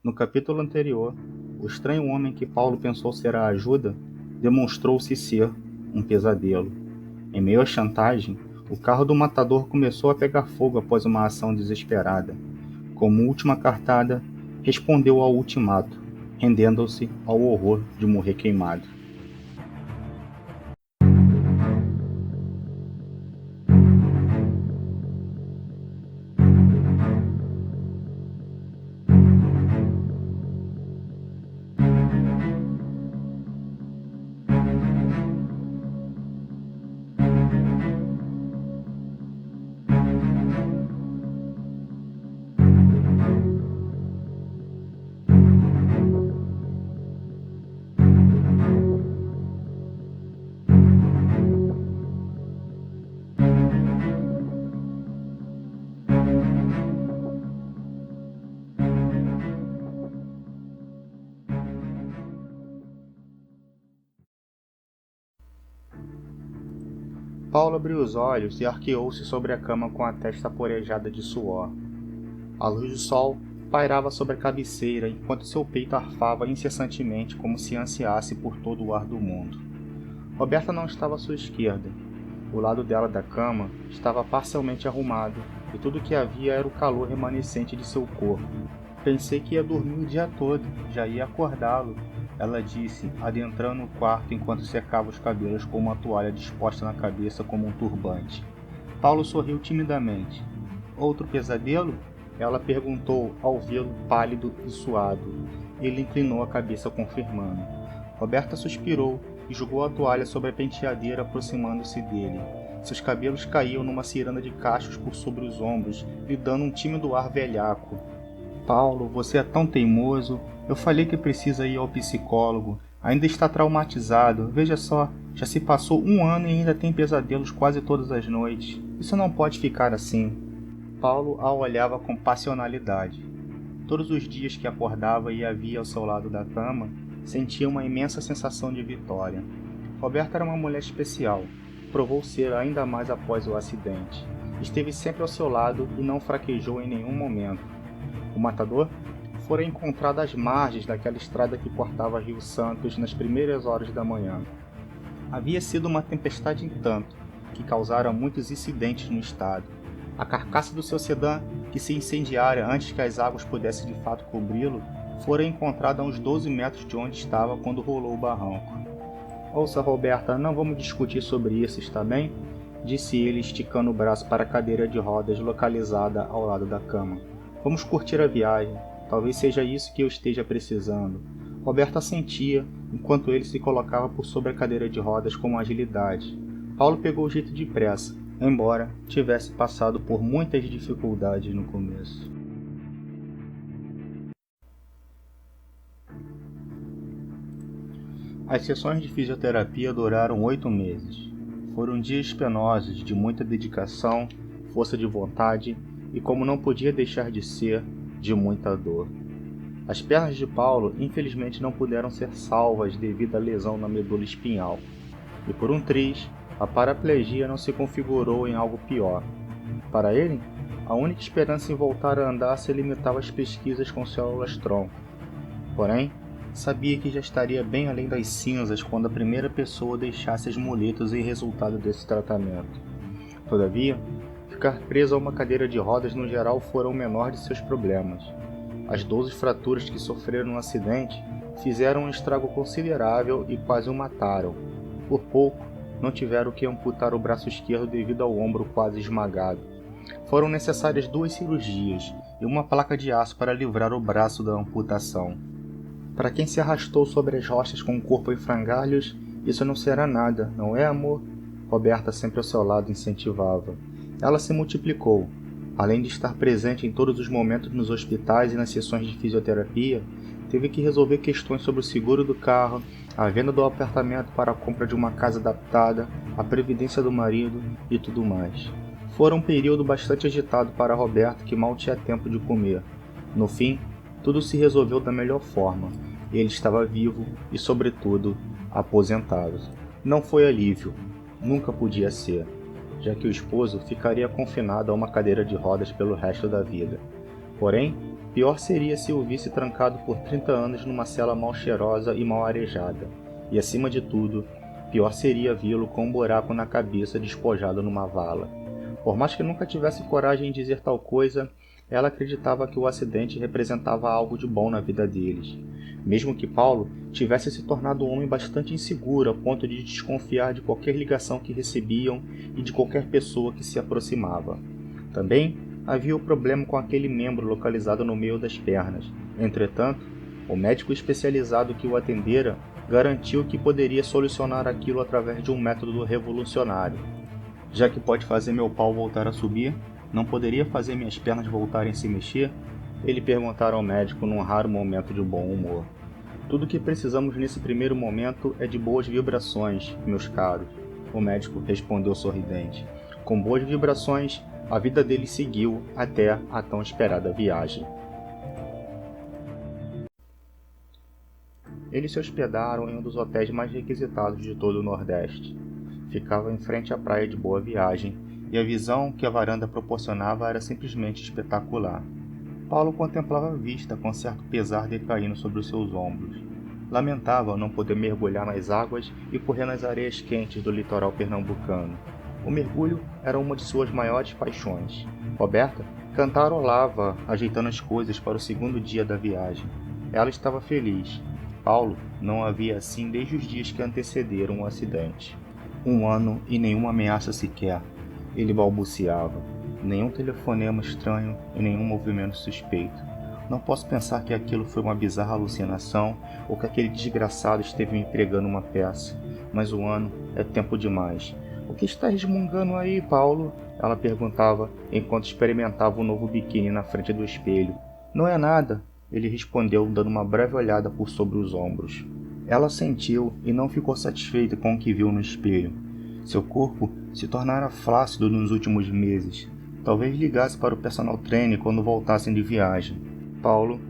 No capítulo anterior, o estranho homem que Paulo pensou ser a ajuda demonstrou-se ser um pesadelo. Em meio à chantagem, o carro do matador começou a pegar fogo após uma ação desesperada. Como última cartada, respondeu ao ultimato, rendendo-se ao horror de morrer queimado. Paulo abriu os olhos e arqueou-se sobre a cama com a testa porejada de suor. A luz do sol pairava sobre a cabeceira enquanto seu peito arfava incessantemente como se ansiasse por todo o ar do mundo. Roberta não estava à sua esquerda. O lado dela da cama estava parcialmente arrumado e tudo o que havia era o calor remanescente de seu corpo. Pensei que ia dormir o dia todo, já ia acordá-lo, ela disse, adentrando o quarto enquanto secava os cabelos com uma toalha disposta na cabeça como um turbante. Paulo sorriu timidamente. Outro pesadelo? Ela perguntou ao vê-lo pálido e suado. Ele inclinou a cabeça confirmando. Roberta suspirou e jogou a toalha sobre a penteadeira aproximando-se dele. Seus cabelos caíam numa ciranda de cachos por sobre os ombros, lhe dando um tímido ar velhaco. Paulo, você é tão teimoso. Eu falei que precisa ir ao psicólogo. Ainda está traumatizado. Veja só, já se passou 1 ano e ainda tem pesadelos quase todas as noites. Isso não pode ficar assim. Paulo a olhava com passionalidade. Todos os dias que acordava e a via ao seu lado da cama, sentia uma imensa sensação de vitória. Roberta era uma mulher especial. Provou ser ainda mais após o acidente. Esteve sempre ao seu lado e não fraquejou em nenhum momento. O matador fora encontrado às margens daquela estrada que cortava Rio Santos nas primeiras horas da manhã. Havia sido uma tempestade em tanto, que causara muitos incidentes no estado. A carcaça do seu sedã, que se incendiara antes que as águas pudessem de fato cobri-lo, fora encontrada a uns 12 metros de onde estava quando rolou o barranco. Ouça, Roberta, não vamos discutir sobre isso, está bem? Disse ele, esticando o braço para a cadeira de rodas localizada ao lado da cama. Vamos curtir a viagem. Talvez seja isso que eu esteja precisando. Roberta assentia, enquanto ele se colocava por sobre a cadeira de rodas com agilidade. Paulo pegou o jeito depressa, embora tivesse passado por muitas dificuldades no começo. As sessões de fisioterapia duraram 8 meses. Foram dias penosos, de muita dedicação, força de vontade e, como não podia deixar de ser, de muita dor. As pernas de Paulo, infelizmente, não puderam ser salvas devido à lesão na medula espinhal. E por um triz, a paraplegia não se configurou em algo pior. Para ele, a única esperança em voltar a andar se limitava às pesquisas com células-tronco. Porém, sabia que já estaria bem além das cinzas quando a primeira pessoa deixasse as muletas em resultado desse tratamento. Todavia, ficar preso a uma cadeira de rodas no geral fora o menor de seus problemas. As 12 fraturas que sofreram no acidente fizeram um estrago considerável e quase o mataram. Por pouco, não tiveram que amputar o braço esquerdo devido ao ombro quase esmagado. Foram necessárias 2 cirurgias e uma placa de aço para livrar o braço da amputação. Para quem se arrastou sobre as rochas com o corpo em frangalhos, isso não será nada, não é, amor? Roberta, sempre ao seu lado, incentivava. Ela se multiplicou. Além de estar presente em todos os momentos nos hospitais e nas sessões de fisioterapia, teve que resolver questões sobre o seguro do carro, a venda do apartamento para a compra de uma casa adaptada, a previdência do marido e tudo mais. Fora um período bastante agitado para Roberto, que mal tinha tempo de comer. No fim, tudo se resolveu da melhor forma. Ele estava vivo e, sobretudo, aposentado. Não foi alívio. Nunca podia ser, já que o esposo ficaria confinado a uma cadeira de rodas pelo resto da vida. Porém, Pior seria se o visse trancado por 30 anos numa cela mal cheirosa e mal arejada. E acima de tudo, pior seria vê-lo com um buraco na cabeça despojado numa vala. Por mais que nunca tivesse coragem de dizer tal coisa, ela acreditava que o acidente representava algo de bom na vida deles. Mesmo que Paulo tivesse se tornado um homem bastante inseguro a ponto de desconfiar de qualquer ligação que recebiam e de qualquer pessoa que se aproximava. Também havia o problema com aquele membro localizado no meio das pernas. Entretanto, o médico especializado que o atendera garantiu que poderia solucionar aquilo através de um método revolucionário. Já que pode fazer meu pau voltar a subir, não poderia fazer minhas pernas voltarem a se mexer? Ele perguntara ao médico num raro momento de bom humor. Tudo o que precisamos nesse primeiro momento é de boas vibrações, meus caros, o médico respondeu sorridente. Com boas vibrações, a vida dele seguiu até a tão esperada viagem. Eles se hospedaram em um dos hotéis mais requisitados de todo o Nordeste. Ficava em frente à praia de Boa Viagem, e a visão que a varanda proporcionava era simplesmente espetacular. Paulo contemplava a vista com certo pesar decaindo sobre os seus ombros. Lamentava não poder mergulhar nas águas e correr nas areias quentes do litoral pernambucano. O mergulho era uma de suas maiores paixões. Roberta cantarolava, ajeitando as coisas para o segundo dia da viagem. Ela estava feliz. Paulo não havia assim desde os dias que antecederam o acidente. 1 ano e nenhuma ameaça sequer. Ele balbuciava. Nenhum telefonema estranho e nenhum movimento suspeito. Não posso pensar que aquilo foi uma bizarra alucinação ou que aquele desgraçado esteve me pregando uma peça. Mas 1 ano é tempo demais. O que está resmungando aí, Paulo? Ela perguntava enquanto experimentava o novo biquíni na frente do espelho. Não é nada, ele respondeu dando uma breve olhada por sobre os ombros. Ela sentiu e não ficou satisfeita com o que viu no espelho. Seu corpo se tornara flácido nos últimos meses. Talvez ligasse para o personal trainer quando voltassem de viagem. Paulo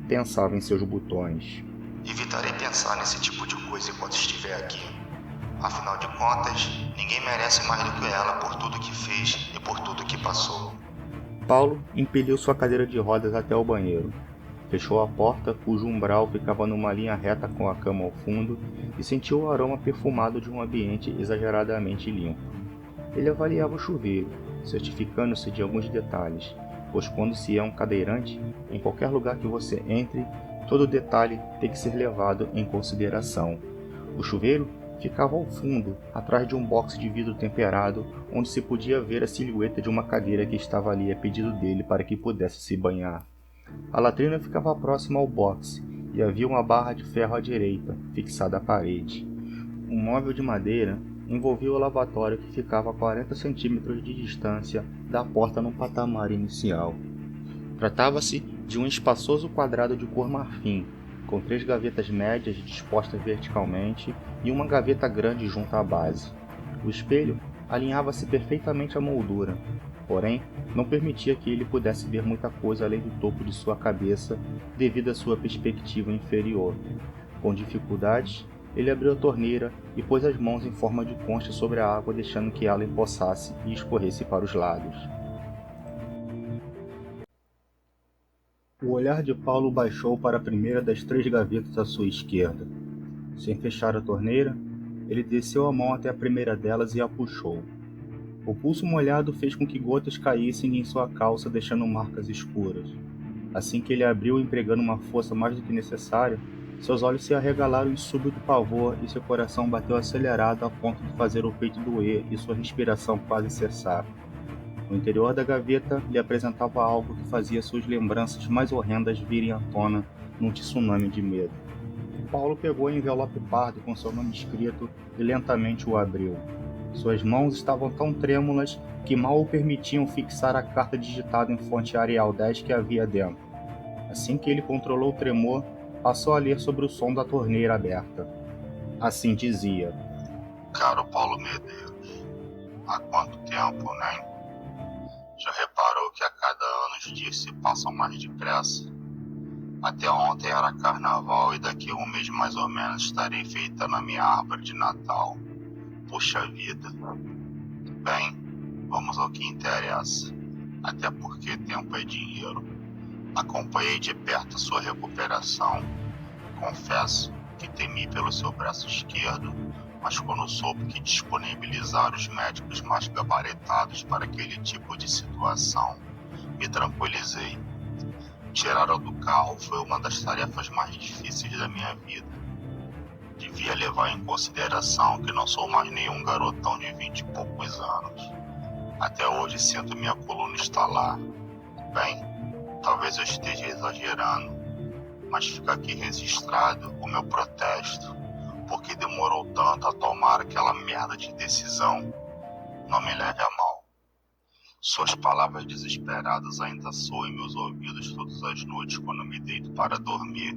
pensava em seus botões. Evitarei pensar nesse tipo de coisa enquanto estiver aqui. Afinal de contas, ninguém merece mais do que ela por tudo que fez e por tudo que passou. Paulo impeliu sua cadeira de rodas até o banheiro. Fechou a porta, cujo umbral ficava numa linha reta com a cama ao fundo, e sentiu o aroma perfumado de um ambiente exageradamente limpo. Ele avaliava o chuveiro, certificando-se de alguns detalhes, pois quando se é um cadeirante, em qualquer lugar que você entre, todo detalhe tem que ser levado em consideração. O chuveiro ficava ao fundo, atrás de um boxe de vidro temperado, onde se podia ver a silhueta de uma cadeira que estava ali a pedido dele para que pudesse se banhar. A latrina ficava próxima ao boxe, e havia uma barra de ferro à direita, fixada à parede. Um móvel de madeira envolvia o lavatório que ficava a 40 centímetros de distância da porta no patamar inicial. Tratava-se de um espaçoso quadrado de cor marfim, com 3 gavetas médias dispostas verticalmente e uma gaveta grande junto à base. O espelho alinhava-se perfeitamente à moldura, porém não permitia que ele pudesse ver muita coisa além do topo de sua cabeça devido à sua perspectiva inferior. Com dificuldades, ele abriu a torneira e pôs as mãos em forma de concha sobre a água, deixando que ela empoçasse e escorresse para os lados. O olhar de Paulo baixou para a primeira das 3 gavetas à sua esquerda. Sem fechar a torneira, ele desceu a mão até a primeira delas e a puxou. O pulso molhado fez com que gotas caíssem em sua calça, deixando marcas escuras. Assim que ele abriu, empregando uma força mais do que necessária, seus olhos se arregalaram em súbito pavor e seu coração bateu acelerado a ponto de fazer o peito doer e sua respiração quase cessar. O interior da gaveta lhe apresentava algo que fazia suas lembranças mais horrendas virem à tona num tsunami de medo. Paulo pegou o envelope pardo com seu nome escrito e lentamente o abriu. Suas mãos estavam tão trêmulas que mal o permitiam fixar a carta digitada em fonte Arial 10 que havia dentro. Assim que ele controlou o tremor, passou a ler sobre o som da torneira aberta. Assim dizia: Caro Paulo Medeiros, há quanto tempo, né? Já reparou que a cada ano os dias se passam mais depressa? Até ontem era carnaval e daqui a 1 mês mais ou menos estarei enfeitando a minha árvore de Natal. Puxa vida. Bem, vamos ao que interessa. Até porque tempo é dinheiro. Acompanhei de perto a sua recuperação. Confesso que temi pelo seu braço esquerdo, mas quando soube que disponibilizaram os médicos mais gabaritados para aquele tipo de situação, me tranquilizei. Tirá-lo do carro foi uma das tarefas mais difíceis da minha vida. Devia levar em consideração que não sou mais nenhum garotão de 20 e poucos anos. Até hoje sinto minha coluna estalar. Bem, talvez eu esteja exagerando, mas fica aqui registrado o meu protesto, porque demorou tanto a tomar aquela merda de decisão. Não me leve a mal. Suas palavras desesperadas ainda soam em meus ouvidos todas as noites quando me deito para dormir.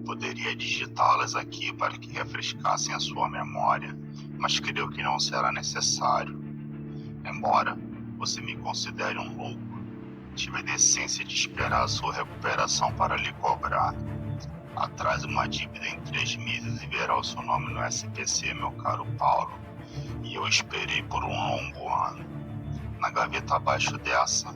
Poderia digitá-las aqui para que refrescassem a sua memória, mas creio que não será necessário. Embora você me considere um louco, tive a decência de esperar a sua recuperação para lhe cobrar. Atrás uma dívida em 3 meses e verá o seu nome no SPC, meu caro Paulo. E eu esperei por um longo ano. Na gaveta abaixo dessa,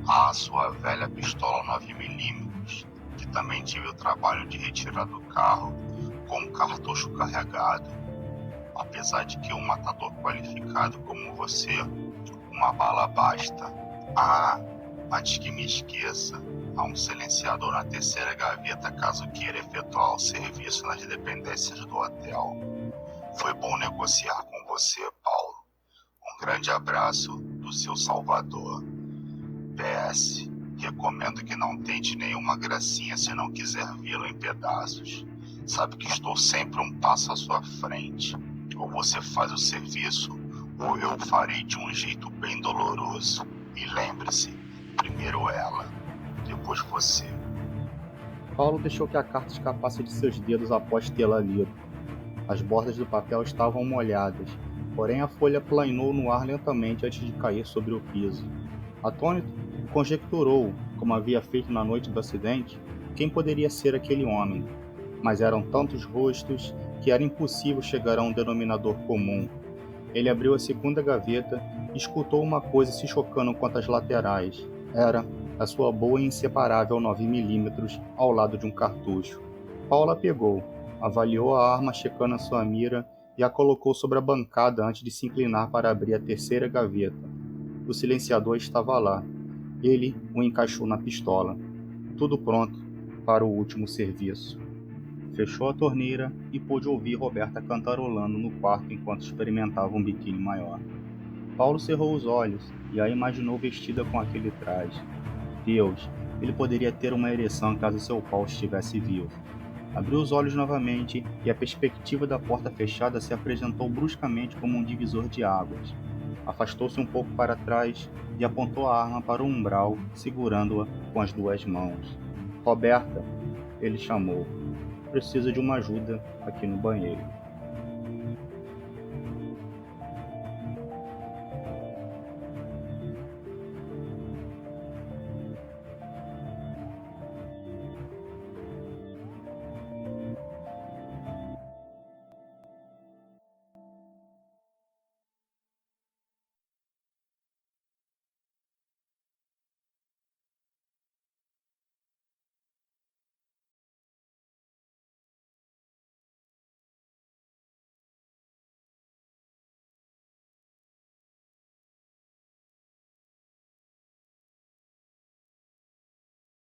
há a sua velha pistola 9mm, que também tive o trabalho de retirar do carro com um cartucho carregado. Apesar de que um matador qualificado como você, uma bala basta. Antes que me esqueça, há um silenciador na terceira gaveta caso queira efetuar o serviço nas dependências do hotel. Foi bom negociar com você, Paulo. Um grande abraço do seu Salvador. PS, recomendo que não tente nenhuma gracinha se não quiser vê-lo em pedaços. Sabe que estou sempre um passo à sua frente. Ou você faz o serviço, ou eu farei de um jeito bem doloroso. E lembre-se, primeiro ela, depois você. Paulo deixou que a carta escapasse de seus dedos após tê-la lido. As bordas do papel estavam molhadas, porém a folha planou no ar lentamente antes de cair sobre o piso. Atônito, conjecturou, como havia feito na noite do acidente, quem poderia ser aquele homem, mas eram tantos rostos que era impossível chegar a um denominador comum. Ele abriu a segunda gaveta e escutou uma coisa se chocando contra as laterais. Era a sua boa e inseparável 9mm ao lado de um cartucho. Paulo a pegou, avaliou a arma checando a sua mira e a colocou sobre a bancada antes de se inclinar para abrir a terceira gaveta. O silenciador estava lá. Ele o encaixou na pistola. Tudo pronto para o último serviço. Fechou a torneira e pôde ouvir Roberta cantarolando no quarto enquanto experimentava um biquíni maior. Paulo cerrou os olhos e a imaginou vestida com aquele traje. Deus, ele poderia ter uma ereção caso seu pau estivesse vivo. Abriu os olhos novamente e a perspectiva da porta fechada se apresentou bruscamente como um divisor de águas. Afastou-se um pouco para trás e apontou a arma para o umbral, segurando-a com as 2 mãos. Roberta, ele chamou. Preciso de uma ajuda aqui no banheiro.